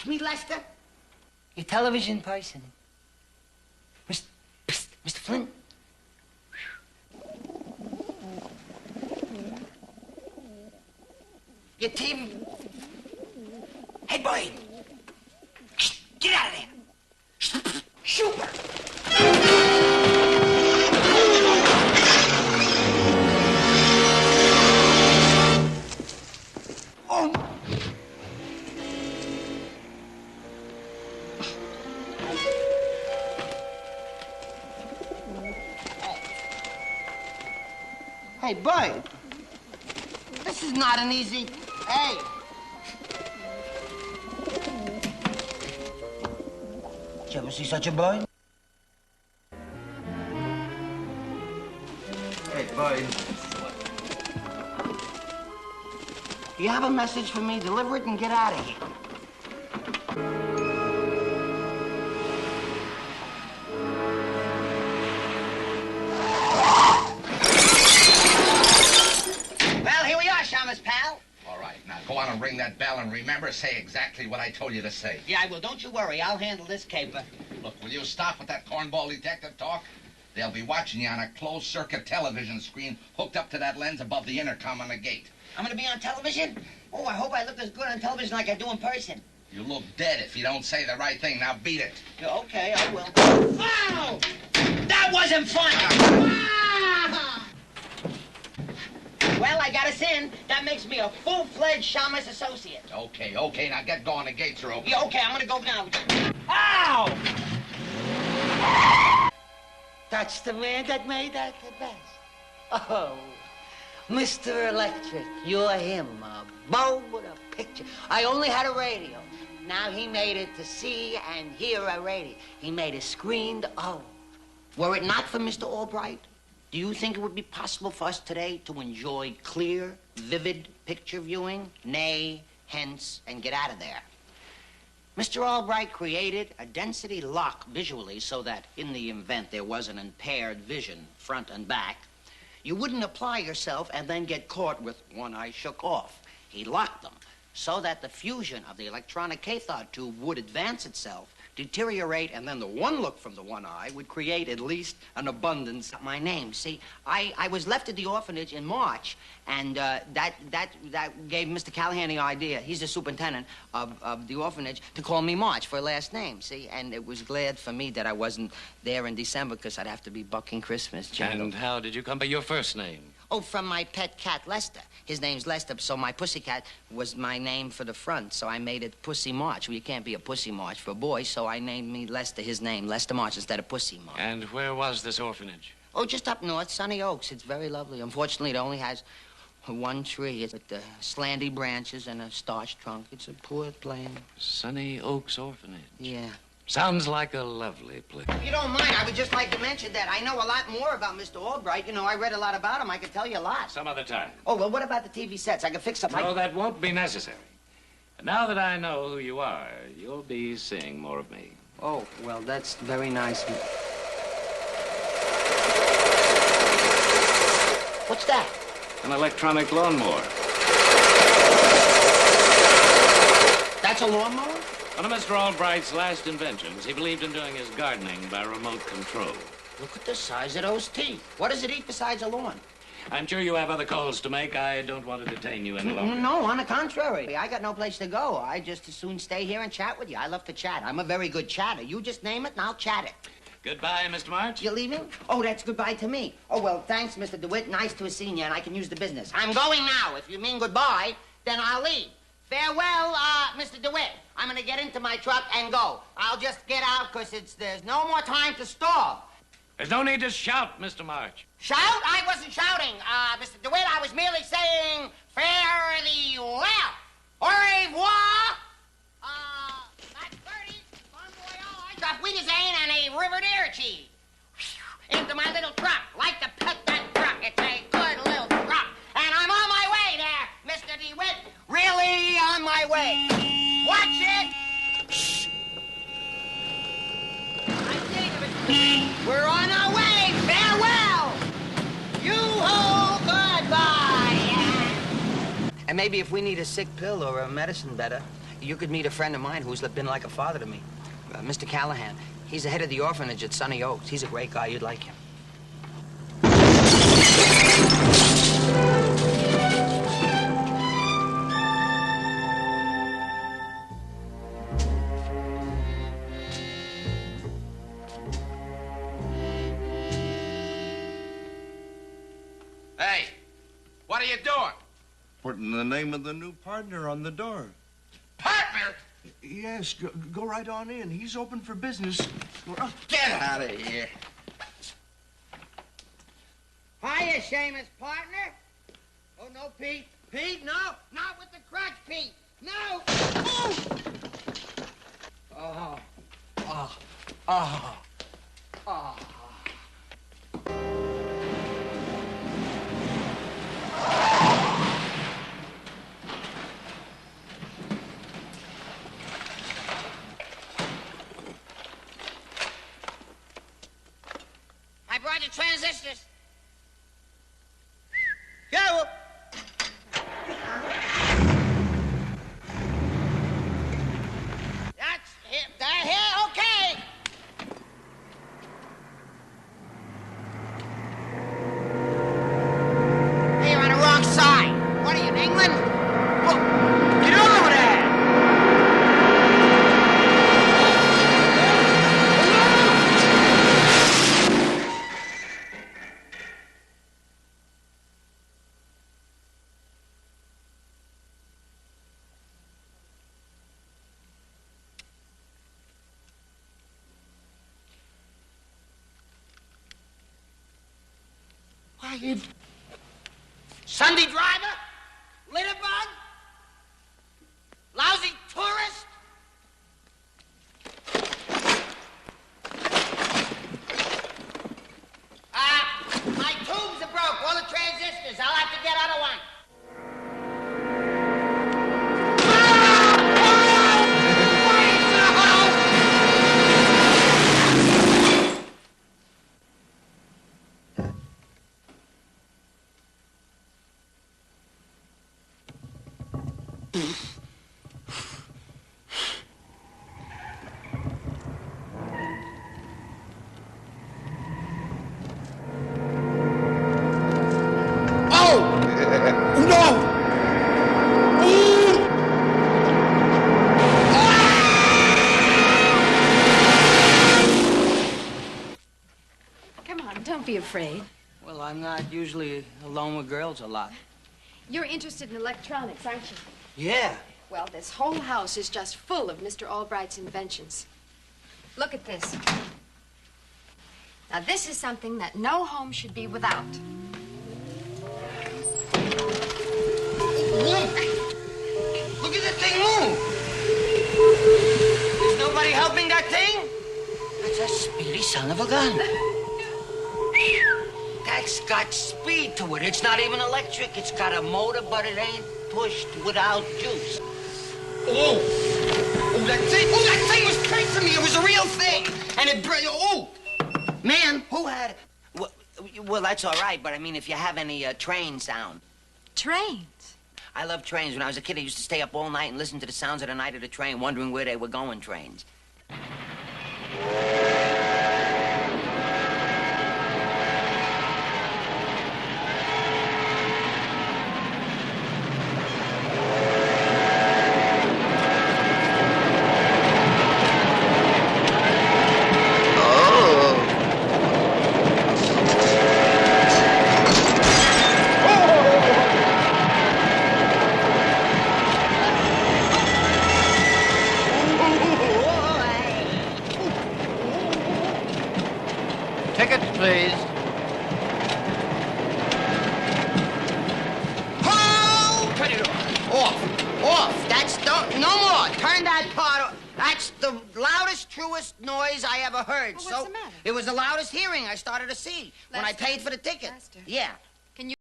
It's me, Lester. Your television person. Mr. Flint. Your TV. Hey, Boyd. Get out of there. Shoot her. Oh. Hey, Boyd. This is not an easy... Hey. Did you ever see such a boy? Hey, Boyd. Do you have a message for me? Deliver it and get out of here. Well, here we are, Shamus, pal. All right, now go on and ring that bell and remember, say exactly what I told you to say. Yeah, I will. Don't you worry. I'll handle this caper. Look, will you stop with that cornball detective talk? They'll be watching you on a closed-circuit television screen hooked up to that lens above the intercom on the gate. I'm gonna be on television? Oh, I hope I look as good on television like I do in person. You look dead if you don't say the right thing. Now beat it. Yeah, okay, I will. Ow! That wasn't fun! Ah! Well, I got us in. That makes me a full-fledged Shamus associate. Okay, now get going. The gates are open. Yeah, okay, I'm gonna go now. Ow! That's the man that made that the best. Oh, Mr. Electric, you're him, a beau with a picture. I only had a radio. Now he made it to see and hear a radio. He made a screened O. Were it not for Mr. Albright, do you think it would be possible for us today to enjoy clear, vivid picture viewing? Nay, hence, and get out of there. Mr. Albright created a density lock visually so that in the event there was an impaired vision, front and back, you wouldn't apply yourself and then get caught with one eye shook off. He locked them so that the fusion of the electronic cathode tube would advance itself, deteriorate, and then the one look from the one eye would create at least an abundance of my name. See, I was left at the orphanage in March, and that gave Mr. Callahan the idea, he's the superintendent of the orphanage, to call me March for a last name, see? And it was glad for me that I wasn't there in December because I'd have to be bucking Christmas jingle. And how did you come by your first name? Oh, from my pet cat, Lester. His name's Lester, so my pussycat was my name for the front, so I made it Pussy March. Well, you can't be a Pussy March for a boy, so I named me Lester, his name, Lester March, instead of Pussy March. And where was this orphanage? Oh, just up north, Sunny Oaks. It's very lovely. Unfortunately, it only has one tree. It's with the slanty branches and a starch trunk. It's a poor place. Sunny Oaks Orphanage. Yeah. Sounds like a lovely place. If you don't mind, I would just like to mention that I know a lot more about Mr. Albright. You know, I read a lot about him. I could tell you a lot. Some other time. Oh, well, what about the TV sets? I could fix up my... No, that won't be necessary. And now that I know who you are, you'll be seeing more of me. Oh, well, that's very nice. What's that? An electronic lawnmower. That's a lawnmower? One of Mr. Albright's last inventions, he believed in doing his gardening by remote control. Look at the size of those teeth. What does it eat besides a lawn? I'm sure you have other calls to make. I don't want to detain you any longer. No, on the contrary. I got no place to go. I just as soon stay here and chat with you. I love to chat. I'm a very good chatter. You just name it and I'll chat it. Goodbye, Mr. March. You leaving? Oh, that's goodbye to me. Oh, well, thanks, Mr. DeWitt. Nice to have seen you, and I can use the business. I'm going now. If you mean goodbye, then I'll leave. Farewell, Mr. DeWitt. I'm gonna get into my truck and go. I'll just get out because there's no more time to stall. There's no need to shout, Mr. March. Shout? I wasn't shouting, Mr. DeWitt. I was merely saying fare thee well. Au revoir. That's Bertie. Bon voyage. Drop Wiedersehen and a river dairy cheese. Into my little truck. Like to pet that truck. It's a good little truck. And I'm on my way there, Mr. DeWitt. Really on my way. Watch it. We're on our way. Farewell. You-ho, goodbye. And maybe if we need a sick pill or a medicine better, You could meet a friend of mine who's been like a father to me, Mr. Callahan. He's the head of the orphanage at Sunny Oaks. He's a great guy. You'd like him. Hey, what are you doing? Putting the name of the new partner on the door. Partner? Yes, go right on in. He's open for business. Get out of here. Hiya, Seamus, partner. Oh, no, Pete. Pete, no. Not with the crutch, Pete. No. Oh. Oh. Oh. Oh. I brought the transistors. Go. That's it. They're here. Okay. Hey, you're on the wrong side. What are you, in England? Well, get over there. Why, you... Sunday driver? Litterbug? Lousy tourist? My tubes are broke. All the transistors. I'll have to get other one. Don't be afraid. Well, I'm not usually alone with girls a lot. You're interested in electronics, aren't you? Yeah. Well, this whole house is just full of Mr. Albright's inventions. Look at this. Now, this is something that no home should be without. Look at that thing move. There's nobody helping that thing? That's a speedy son of a gun. That's got speed to it. It's not even electric. It's got a motor, but it ain't pushed without juice. Oh, that thing was chasing me. It was a real thing. And it, man, who had it? Well, that's all right, but I mean, if you have any train sound. Trains? I love trains. When I was a kid, I used to stay up all night and listen to the sounds of the night of the train, wondering where they were going, trains. Tickets, please. Oh! Turn it off. Off. That's no more. Turn that part off. That's the loudest, truest noise I ever heard. Well, what's the matter? It was the loudest hearing I started to see when I Lester? paid for the ticket. Lester. Yeah.